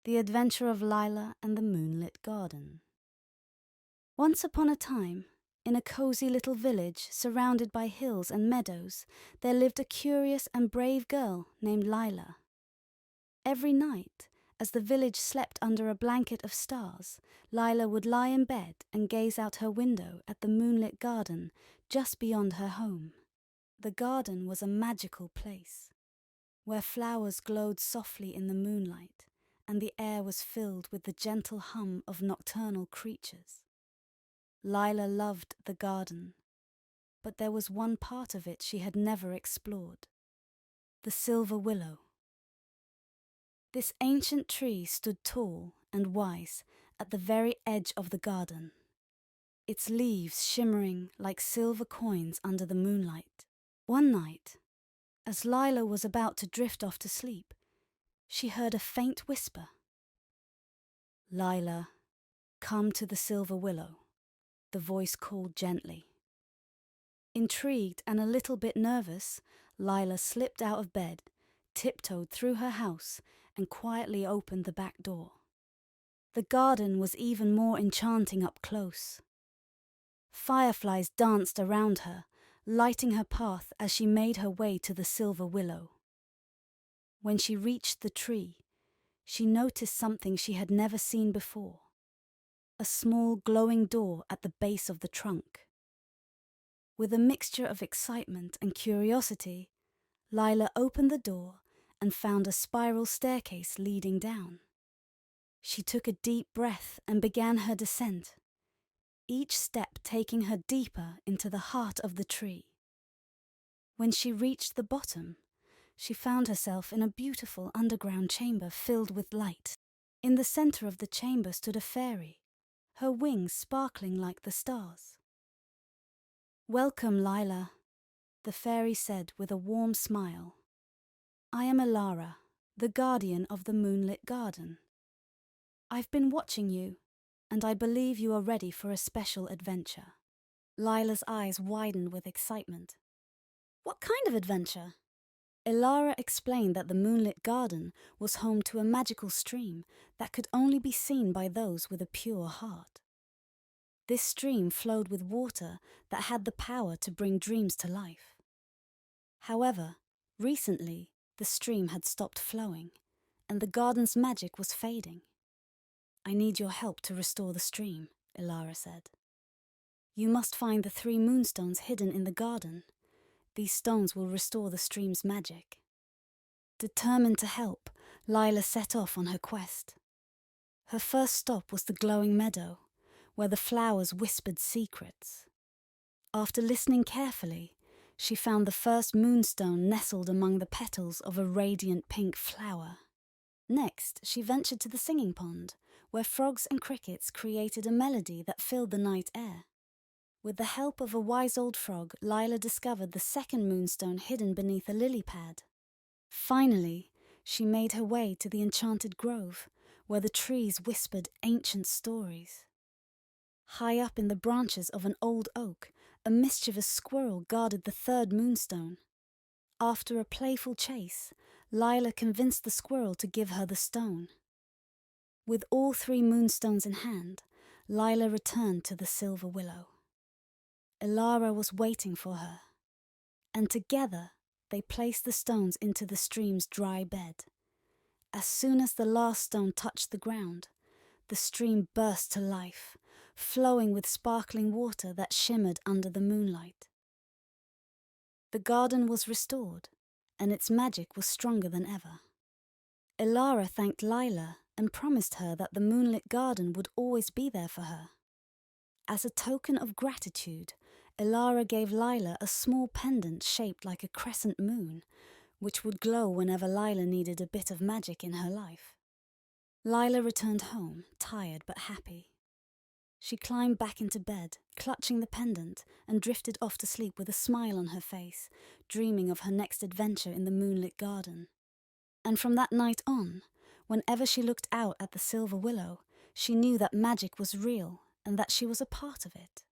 The Adventure of Lila and the Moonlit Garden. Once upon a time, in a cozy little village surrounded by hills and meadows, there lived a curious and brave girl named Lila. Every night, as the village slept under a blanket of stars, Lila would lie in bed and gaze out her window at the moonlit garden just beyond her home. The garden was a magical place, where flowers glowed softly in the moonlight, and the air was filled with the gentle hum of nocturnal creatures. Lila loved the garden, but there was one part of it she had never explored: the silver willow. This ancient tree stood tall and wise at the very edge of the garden, its leaves shimmering like silver coins under the moonlight. One night, as Lila was about to drift off to sleep, she heard a faint whisper. "Lila, come to the silver willow," the voice called gently. Intrigued and a little bit nervous, Lila slipped out of bed, tiptoed through her house, and quietly opened the back door. The garden was even more enchanting up close. Fireflies danced around her, lighting her path as she made her way to the silver willow. When she reached the tree, she noticed something she had never seen before: a small glowing door at the base of the trunk. With a mixture of excitement and curiosity, Lila opened the door and found a spiral staircase leading down. She took a deep breath and began her descent, each step taking her deeper into the heart of the tree. When she reached the bottom, she found herself in a beautiful underground chamber filled with light. In the center of the chamber stood a fairy, her wings sparkling like the stars. "Welcome, Lila," the fairy said with a warm smile. "I am Elara, the guardian of the moonlit garden. I've been watching you, and I believe you are ready for a special adventure." Lila's eyes widened with excitement. "What kind of adventure?" Elara explained that the moonlit garden was home to a magical stream that could only be seen by those with a pure heart. This stream flowed with water that had the power to bring dreams to life. However, recently, the stream had stopped flowing, and the garden's magic was fading. "I need your help to restore the stream," Elara said. "You must find the 3 moonstones hidden in the garden. These stones will restore the stream's magic." Determined to help, Lila set off on her quest. Her first stop was the glowing meadow, where the flowers whispered secrets. After listening carefully, she found the first moonstone nestled among the petals of a radiant pink flower. Next, she ventured to the singing pond, where frogs and crickets created a melody that filled the night air. With the help of a wise old frog, Lila discovered the second moonstone hidden beneath a lily pad. Finally, she made her way to the enchanted grove, where the trees whispered ancient stories. High up in the branches of an old oak, a mischievous squirrel guarded the 3rd moonstone. After a playful chase, Lila convinced the squirrel to give her the stone. With all 3 moonstones in hand, Lila returned to the silver willow. Elara was waiting for her, and together they placed the stones into the stream's dry bed. As soon as the last stone touched the ground, the stream burst to life, flowing with sparkling water that shimmered under the moonlight. The garden was restored, and its magic was stronger than ever. Elara thanked Lila and promised her that the moonlit garden would always be there for her. As a token of gratitude, Elara gave Lila a small pendant shaped like a crescent moon, which would glow whenever Lila needed a bit of magic in her life. Lila returned home, tired but happy. She climbed back into bed, clutching the pendant, and drifted off to sleep with a smile on her face, dreaming of her next adventure in the moonlit garden. And from that night on, whenever she looked out at the silver willow, she knew that magic was real and that she was a part of it.